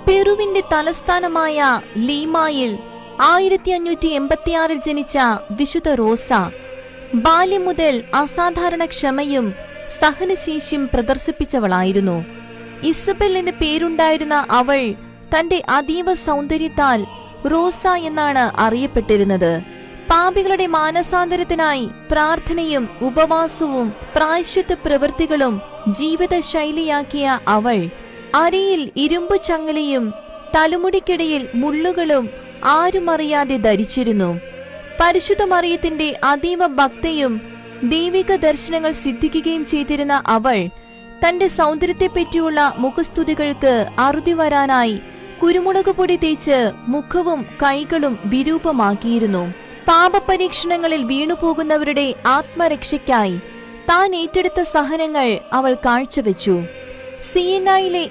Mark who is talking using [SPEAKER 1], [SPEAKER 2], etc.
[SPEAKER 1] പെറുവിന്റെ തലസ്ഥാനമായ ലീമായിൽ 1586 ജനിച്ച വിശുദ്ധ റോസ ബാല്യം മുതൽ അസാധാരണ ക്ഷമയും സഹനശേഷിയും പ്രദർശിപ്പിച്ചവളായിരുന്നു. ഇസബെൽ എന്ന് പേരുണ്ടായിരുന്ന അവൾ തന്റെ അതീവ സൗന്ദര്യത്താൽ റോസ എന്നാണ് അറിയപ്പെട്ടിരുന്നത്. പാപികളുടെ മാനസാന്തരത്തിനായി പ്രാർത്ഥനയും ഉപവാസവും പ്രായശ്ചിത്ത പ്രവൃത്തികളും ജീവിത ശൈലിയാക്കിയ അവൾ അരയിൽ ഇരുമ്പു ചങ്ങലയും തലമുടിക്കിടയിൽ മുള്ളുകളും ആരുമറിയാതെ ധരിച്ചിരുന്നു. പരിശുദ്ധ മറിയത്തിന്റെ അതീവ ഭക്തയും ദൈവിക ദർശനങ്ങൾ സിദ്ധിക്കുകയും ചെയ്തിരുന്ന അവൾ തന്റെ സൗന്ദര്യത്തെപ്പറ്റിയുള്ള മുഖസ്തുതികൾക്ക് അറുതി വരാനായി കുരുമുളക് പൊടി തേച്ച് മുഖവും കൈകളും വിരൂപമാക്കിയിരുന്നു. പാപപരീക്ഷണങ്ങളിൽ വീണുപോകുന്നവരുടെ ആത്മരക്ഷയ്ക്കായി താൻ ഏറ്റെടുത്ത സഹനങ്ങൾ അവൾ കാഴ്ചവെച്ചു. സിയനായിലെ